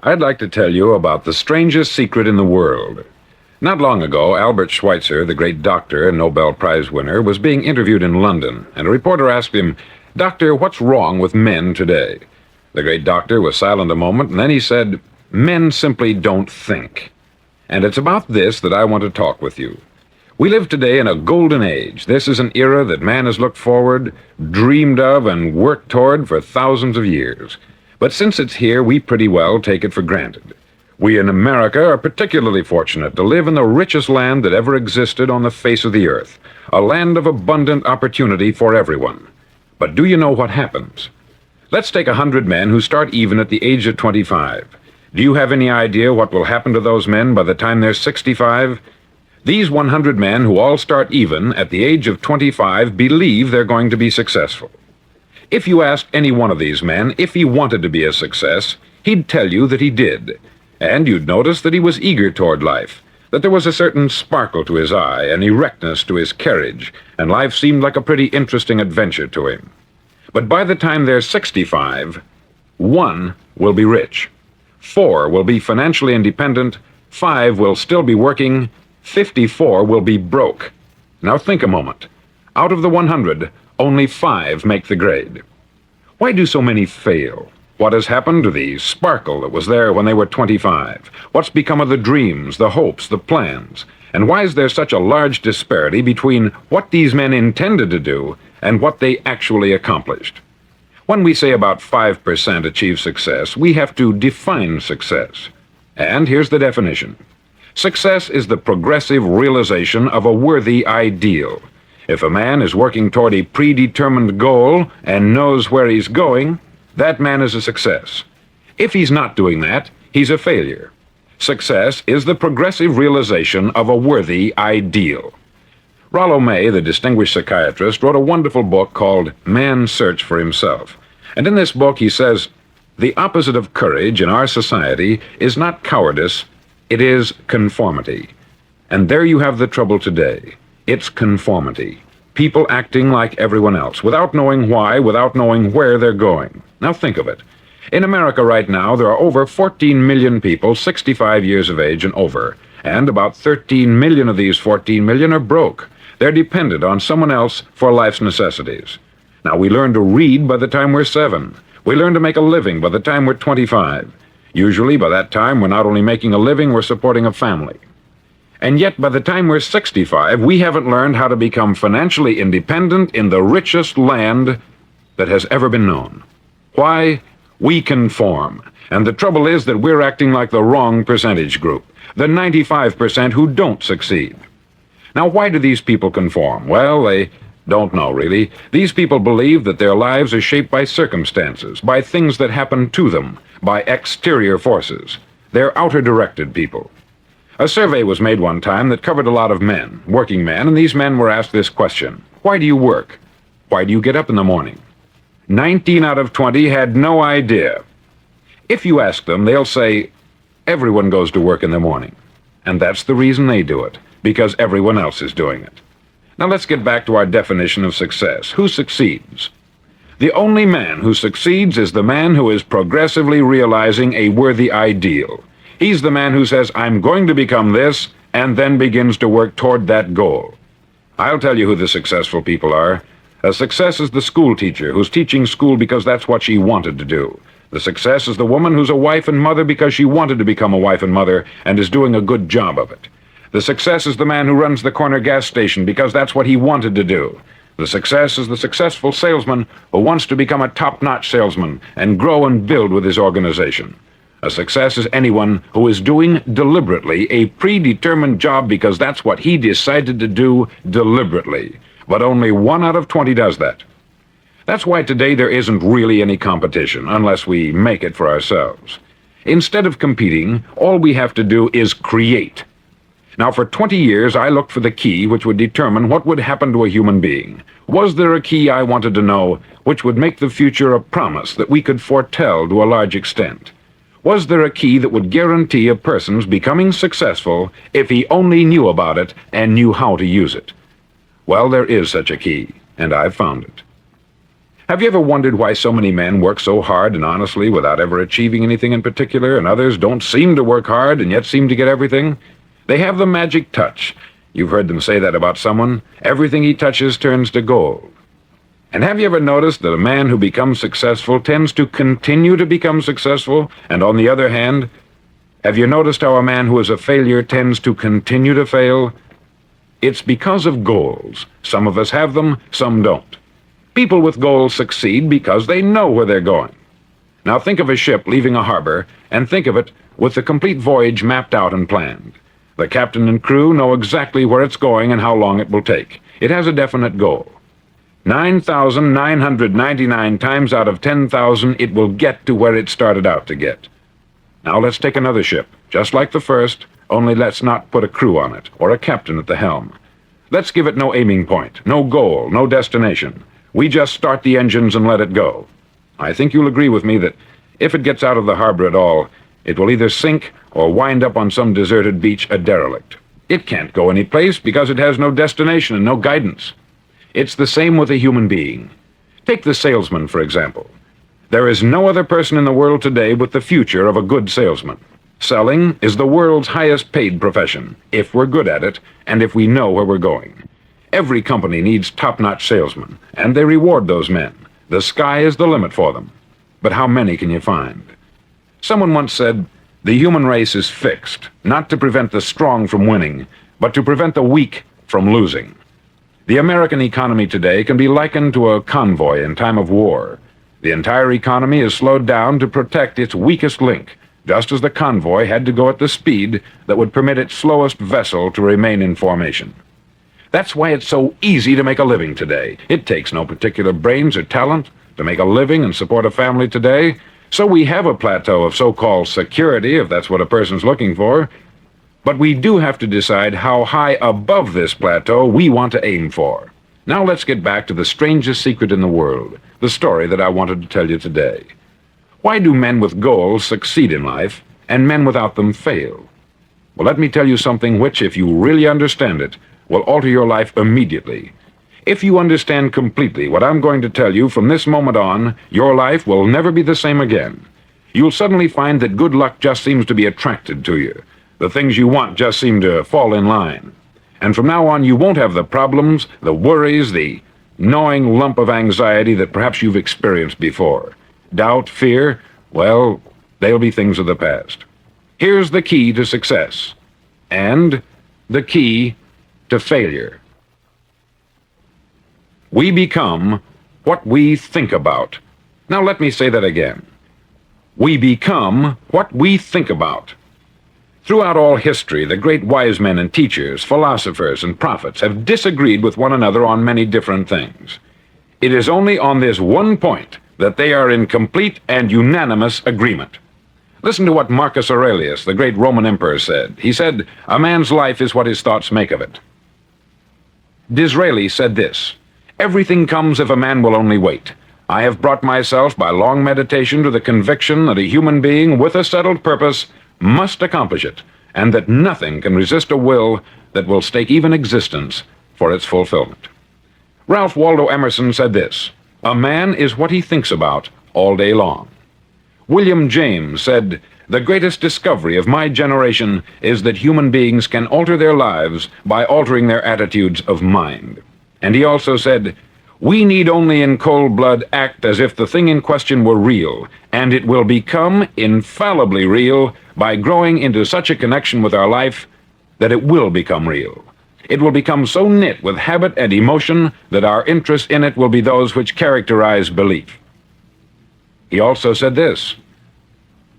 I'd like to tell you about the strangest secret in the world. Not long ago, Albert Schweitzer, the great doctor and Nobel Prize winner, was being interviewed in London, and a reporter asked him, "Doctor, what's wrong with men today?" The great doctor was silent a moment, and then he said, "Men simply don't think." And it's about this that I want to talk with you. We live today in a golden age. This is an era that man has looked forward, dreamed of, and worked toward for thousands of years. But since it's here, we pretty well take it for granted. We in America are particularly fortunate to live in the richest land that ever existed on the face of the earth, a land of abundant opportunity for everyone. But do you know what happens? Let's take 100 men who start even at the age of 25. Do you have any idea what will happen to those men by the time they're 65? These 100 men who all start even at the age of 25 believe they're going to be successful. If you asked any one of these men if he wanted to be a success, he'd tell you that he did. And you'd notice that he was eager toward life, that there was a certain sparkle to his eye, an erectness to his carriage, and life seemed like a pretty interesting adventure to him. But by the time they're 65, 1 will be rich, 4 will be financially independent, 5 will still be working, 54 will be broke. Now think a moment. Out of the 100, only 5 make the grade. Why do so many fail? What has happened to the sparkle that was there when they were 25? What's become of the dreams, the hopes, the plans? And why is there such a large disparity between what these men intended to do and what they actually accomplished? When we say about 5% achieve success, we have to define success. And here's the definition. Success is the progressive realization of a worthy ideal. If a man is working toward a predetermined goal and knows where he's going, that man is a success. If he's not doing that, he's a failure. Success is the progressive realization of a worthy ideal. Rollo May, the distinguished psychiatrist, wrote a wonderful book called Man's Search for Himself. And in this book he says, "The opposite of courage in our society is not cowardice, it is conformity." And there you have the trouble today. It's conformity. People acting like everyone else, without knowing why, without knowing where they're going. Now think of it. In America right now, there are over 14 million people 65 years of age and over, and about 13 million of these 14 million are broke. They're dependent on someone else for life's necessities. Now, we learn to read by the time we're 7. We learn to make a living by the time we're 25. Usually, by that time, we're not only making a living, we're supporting a family. And yet, by the time we're 65, we haven't learned how to become financially independent in the richest land that has ever been known. Why? We conform. And the trouble is that we're acting like the wrong percentage group, the 95% who don't succeed. Now, why do these people conform? Well, they don't know, really. These people believe that their lives are shaped by circumstances, by things that happen to them, by exterior forces. They're outer-directed people. A survey was made one time that covered a lot of men, working men, and these men were asked this question: why do you work? Why do you get up in the morning? 19 out of 20 had no idea. If you ask them, they'll say, everyone goes to work in the morning. And that's the reason they do it, because everyone else is doing it. Now let's get back to our definition of success. Who succeeds? The only man who succeeds is the man who is progressively realizing a worthy ideal. He's the man who says, I'm going to become this, and then begins to work toward that goal. I'll tell you who the successful people are. A success is the school teacher who's teaching school because that's what she wanted to do. The success is the woman who's a wife and mother because she wanted to become a wife and mother and is doing a good job of it. The success is the man who runs the corner gas station because that's what he wanted to do. The success is the successful salesman who wants to become a top-notch salesman and grow and build with his organization. A success is anyone who is doing deliberately a predetermined job because that's what he decided to do deliberately. But only 1 out of 20 does that. That's why today there isn't really any competition, unless we make it for ourselves. Instead of competing, all we have to do is create. Now, for 20 years, I looked for the key which would determine what would happen to a human being. Was there a key I wanted to know which would make the future a promise that we could foretell to a large extent? Was there a key that would guarantee a person's becoming successful if he only knew about it and knew how to use it? Well, there is such a key, and I've found it. Have you ever wondered why so many men work so hard and honestly without ever achieving anything in particular, and others don't seem to work hard and yet seem to get everything? They have the magic touch. You've heard them say that about someone. Everything he touches turns to gold. And have you ever noticed that a man who becomes successful tends to continue to become successful, and on the other hand, have you noticed how a man who is a failure tends to continue to fail? It's because of goals. Some of us have them, some don't. People with goals succeed because they know where they're going. Now think of a ship leaving a harbor, and think of it with the complete voyage mapped out and planned. The captain and crew know exactly where it's going and how long it will take. It has a definite goal. 9,999 times out of 10,000 it will get to where it started out to get. Now let's take another ship, just like the first, only let's not put a crew on it, or a captain at the helm. Let's give it no aiming point, no goal, no destination. We just start the engines and let it go. I think you'll agree with me that if it gets out of the harbor at all, it will either sink or wind up on some deserted beach a derelict. It can't go any place because it has no destination and no guidance. It's the same with a human being. Take the salesman, for example. There is no other person in the world today with the future of a good salesman. Selling is the world's highest paid profession, if we're good at it, and if we know where we're going. Every company needs top-notch salesmen, and they reward those men. The sky is the limit for them. But how many can you find? Someone once said, the human race is fixed, not to prevent the strong from winning, but to prevent the weak from losing. The American economy today can be likened to a convoy in time of war. The entire economy is slowed down to protect its weakest link, just as the convoy had to go at the speed that would permit its slowest vessel to remain in formation. That's why it's so easy to make a living today. It takes no particular brains or talent to make a living and support a family today. So we have a plateau of so-called security, if that's what a person's looking for. But we do have to decide how high above this plateau we want to aim for. Now let's get back to the strangest secret in the world, the story that I wanted to tell you today. Why do men with goals succeed in life, and men without them fail? Well, let me tell you something which, if you really understand it, will alter your life immediately. If you understand completely what I'm going to tell you from this moment on, your life will never be the same again. You'll suddenly find that good luck just seems to be attracted to you. The things you want just seem to fall in line. And from now on, you won't have the problems, the worries, the gnawing lump of anxiety that perhaps you've experienced before. Doubt, fear, well, they'll be things of the past. Here's the key to success, and the key to failure. We become what we think about. Now let me say that again. We become what we think about. Throughout all history, the great wise men and teachers, philosophers and prophets have disagreed with one another on many different things. It is only on this one point that they are in complete and unanimous agreement. Listen to what Marcus Aurelius, the great Roman emperor, said. He said, "A man's life is what his thoughts make of it." Disraeli said this, "Everything comes if a man will only wait. I have brought myself by long meditation to the conviction that a human being with a settled purpose must accomplish it, and that nothing can resist a will that will stake even existence for its fulfillment." Ralph Waldo Emerson said this, "A man is what he thinks about all day long." William James said, "The greatest discovery of my generation is that human beings can alter their lives by altering their attitudes of mind." And he also said, "We need only in cold blood act as if the thing in question were real, and it will become infallibly real by growing into such a connection with our life that it will become real. It will become so knit with habit and emotion that our interest in it will be those which characterize belief." He also said this,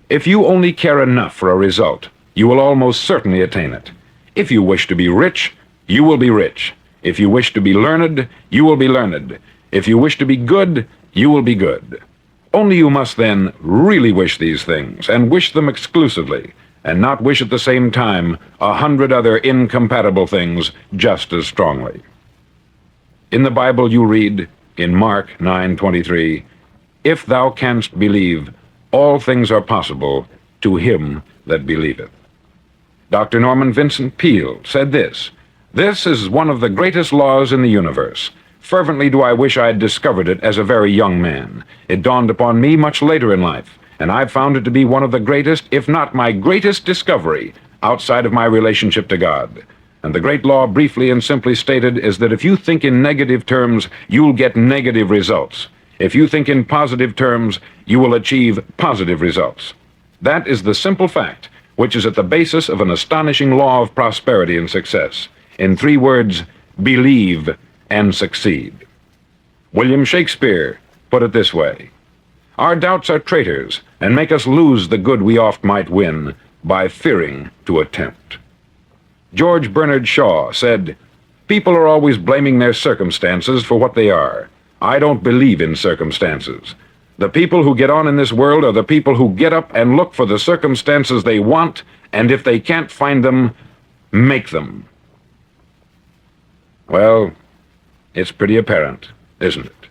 "If you only care enough for a result, you will almost certainly attain it. If you wish to be rich, you will be rich. If you wish to be learned, you will be learned. If you wish to be good, you will be good. Only you must then really wish these things, and wish them exclusively, and not wish at the same time 100 other incompatible things just as strongly." In the Bible you read, in Mark 9:23, "If thou canst believe, all things are possible to him that believeth." Dr. Norman Vincent Peale said this, "This is one of the greatest laws in the universe. Fervently do I wish I had discovered it as a very young man. It dawned upon me much later in life, and I've found it to be one of the greatest, if not my greatest discovery, outside of my relationship to God. And the great law, briefly and simply stated, is that if you think in negative terms, you'll get negative results. If you think in positive terms, you will achieve positive results. That is the simple fact, which is at the basis of an astonishing law of prosperity and success. In 3 words, believe and succeed. William Shakespeare put it this way: "Our doubts are traitors, and make us lose the good we oft might win, by fearing to attempt." George Bernard Shaw said, "People are always blaming their circumstances for what they are. I don't believe in circumstances. The people who get on in this world are the people who get up and look for the circumstances they want, and if they can't find them, make them." Well, it's pretty apparent, isn't it?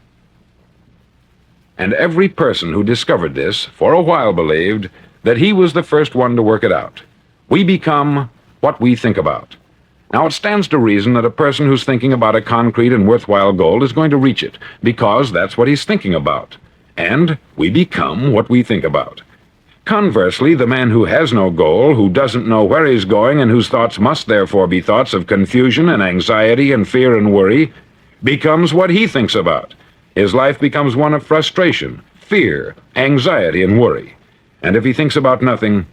And every person who discovered this for a while believed that he was the first one to work it out. We become what we think about. Now, it stands to reason that a person who's thinking about a concrete and worthwhile goal is going to reach it, because that's what he's thinking about. And we become what we think about. Conversely, the man who has no goal, who doesn't know where he's going, and whose thoughts must therefore be thoughts of confusion and anxiety and fear and worry, becomes what he thinks about. His life becomes one of frustration, fear, anxiety, and worry. And if he thinks about nothing,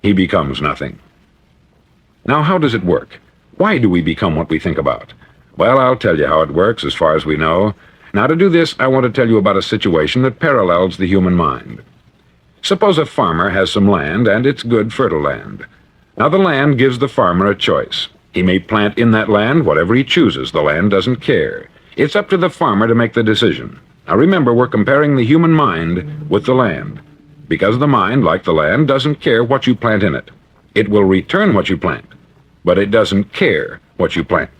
he becomes nothing. Now, how does it work? Why do we become what we think about? Well, I'll tell you how it works as far as we know. Now, to do this, I want to tell you about a situation that parallels the human mind. Suppose a farmer has some land, and it's good, fertile land. Now, the land gives the farmer a choice. He may plant in that land whatever he chooses. The land doesn't care. It's up to the farmer to make the decision. Now, remember, we're comparing the human mind with the land, because the mind, like the land, doesn't care what you plant in it. It will return what you plant, but it doesn't care what you plant.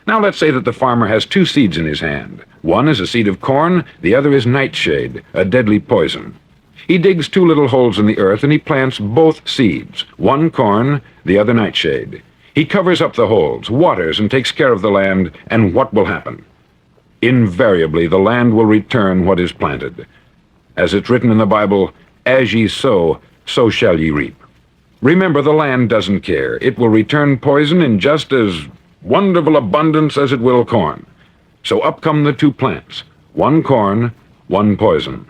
Now, let's say that the farmer has 2 seeds in his hand. One is a seed of corn, the other is nightshade, a deadly poison. He digs 2 little holes in the earth and he plants both seeds, one corn, the other nightshade. He covers up the holes, waters, and takes care of the land, and what will happen? Invariably, the land will return what is planted. As it's written in the Bible, "As ye sow, so shall ye reap." Remember, the land doesn't care. It will return poison in just as wonderful abundance as it will corn. So up come the 2 plants, one corn, one poison.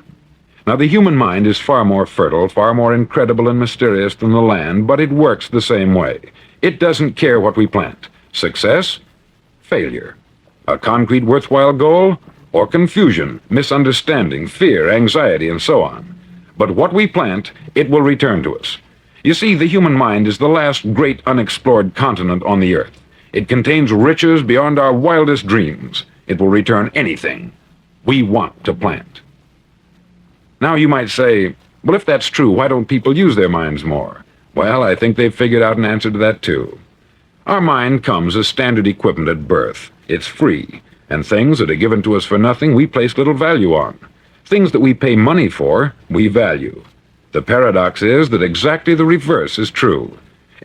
Now, the human mind is far more fertile, far more incredible and mysterious than the land, but it works the same way. It doesn't care what we plant. Success, failure. A concrete worthwhile goal, or confusion, misunderstanding, fear, anxiety, and so on. But what we plant, it will return to us. You see, the human mind is the last great unexplored continent on the earth. It contains riches beyond our wildest dreams. It will return anything we want to plant. Now, you might say, well, if that's true, why don't people use their minds more? Well, I think they've figured out an answer to that, too. Our mind comes as standard equipment at birth. It's free, and things that are given to us for nothing, we place little value on. Things that we pay money for, we value. The paradox is that exactly the reverse is true.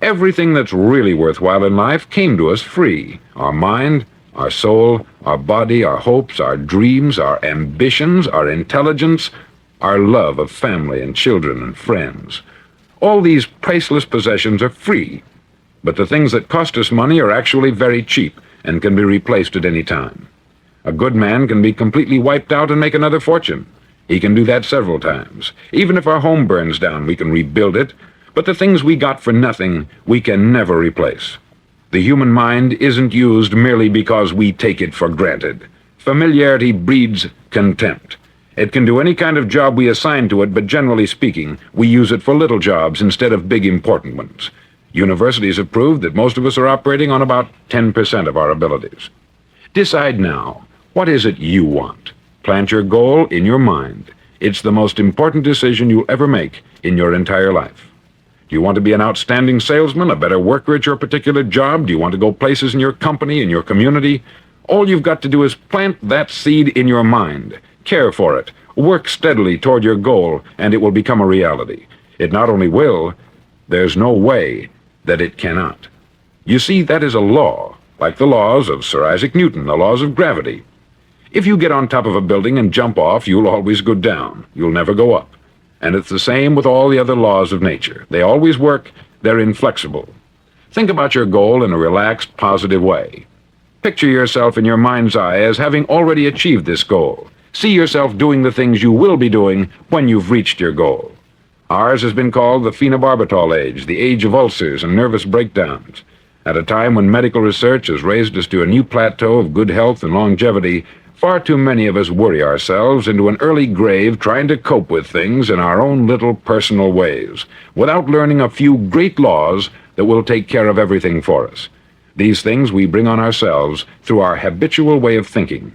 Everything that's really worthwhile in life came to us free. Our mind, our soul, our body, our hopes, our dreams, our ambitions, our intelligence, our love of family and children and friends. All these priceless possessions are free, but the things that cost us money are actually very cheap and can be replaced at any time. A good man can be completely wiped out and make another fortune. He can do that several times. Even if our home burns down, we can rebuild it, but the things we got for nothing, we can never replace. The human mind isn't used merely because we take it for granted. Familiarity breeds contempt. It can do any kind of job we assign to it, but generally speaking, we use it for little jobs instead of big important ones. Universities have proved that most of us are operating on about 10% of our abilities. Decide now, what is it you want? Plant your goal in your mind. It's the most important decision you'll ever make in your entire life. Do you want to be an outstanding salesman, a better worker at your particular job? Do you want to go places in your company, in your community? All you've got to do is plant that seed in your mind. Care for it. Work steadily toward your goal, and it will become a reality. It not only will, there's no way that it cannot. You see, that is a law, like the laws of Sir Isaac Newton, the laws of gravity. If you get on top of a building and jump off, you'll always go down. You'll never go up. And it's the same with all the other laws of nature. They always work. They're inflexible. Think about your goal in a relaxed, positive way. Picture yourself in your mind's eye as having already achieved this goal. See yourself doing the things you will be doing when you've reached your goal. Ours has been called the phenobarbital age, the age of ulcers and nervous breakdowns. At a time when medical research has raised us to a new plateau of good health and longevity, far too many of us worry ourselves into an early grave trying to cope with things in our own little personal ways, without learning a few great laws that will take care of everything for us. These things we bring on ourselves through our habitual way of thinking.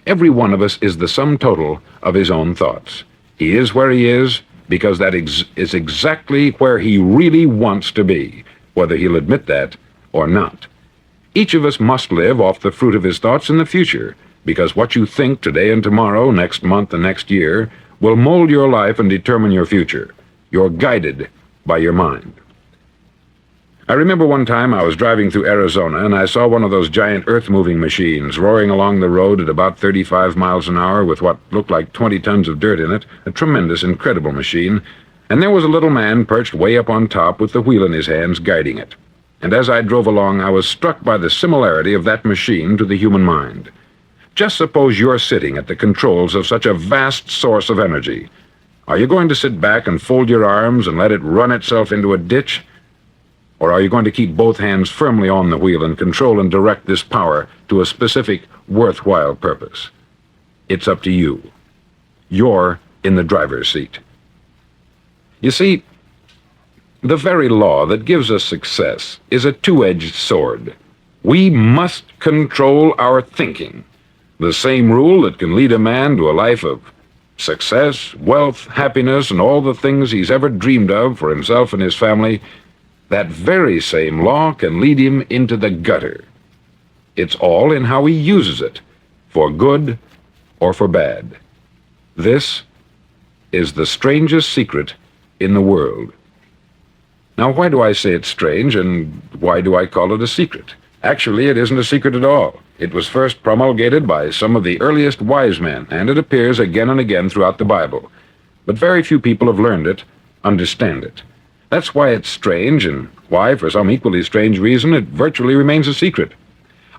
Every one of us is the sum total of his own thoughts. He is where he is because that is exactly where he really wants to be, whether he'll admit that or not. Each of us must live off the fruit of his thoughts in the future, because what you think today and tomorrow, next month and next year, will mold your life and determine your future. You're guided by your mind. I remember one time I was driving through Arizona and I saw one of those giant earth-moving machines roaring along the road at about 35 miles an hour with what looked like 20 tons of dirt in it, a tremendous, incredible machine, and there was a little man perched way up on top with the wheel in his hands guiding it. And as I drove along, I was struck by the similarity of that machine to the human mind. Just suppose you're sitting at the controls of such a vast source of energy. Are you going to sit back and fold your arms and let it run itself into a ditch? Or are you going to keep both hands firmly on the wheel and control and direct this power to a specific, worthwhile purpose? It's up to you. You're in the driver's seat. You see, the very law that gives us success is a two-edged sword. We must control our thinking. The same rule that can lead a man to a life of success, wealth, happiness, and all the things he's ever dreamed of for himself and his family, that very same law can lead him into the gutter. It's all in how he uses it, for good or for bad. This is the strangest secret in the world. Now, why do I say it's strange, and why do I call it a secret? Actually, it isn't a secret at all. It was first promulgated by some of the earliest wise men, and it appears again and again throughout the Bible. But very few people have learned it, understand it. That's why it's strange, and why, for some equally strange reason, it virtually remains a secret.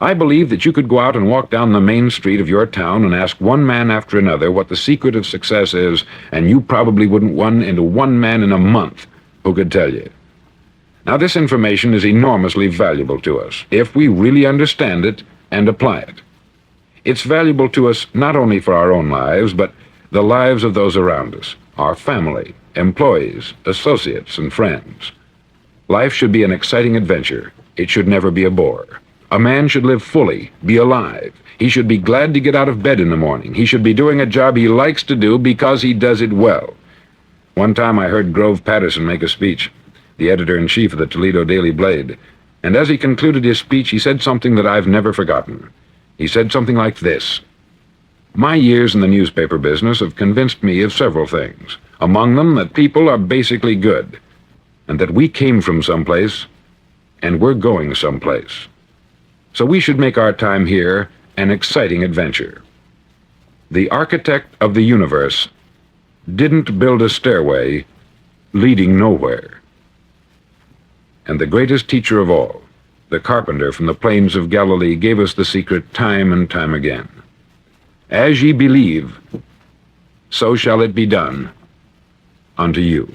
I believe that you could go out and walk down the main street of your town and ask one man after another what the secret of success is, and you probably wouldn't run into one man in a month who could tell you. Now, this information is enormously valuable to us, if we really understand it and apply it. It's valuable to us not only for our own lives, but the lives of those around us, our family, employees, associates, and friends. Life should be an exciting adventure. It should never be a bore. A man should live fully, be alive. He should be glad to get out of bed in the morning. He should be doing a job he likes to do because he does it well. One time I heard Grove Patterson make a speech, the editor-in-chief of the Toledo Daily Blade, and as he concluded his speech, he said something that I've never forgotten. He said something like this: "My years in the newspaper business have convinced me of several things, among them that people are basically good, and that we came from someplace, and we're going someplace. So we should make our time here an exciting adventure. The architect of the universe didn't build a stairway leading nowhere. And the greatest teacher of all, the carpenter from the plains of Galilee, gave us the secret time and time again. As ye believe, so shall it be done unto you."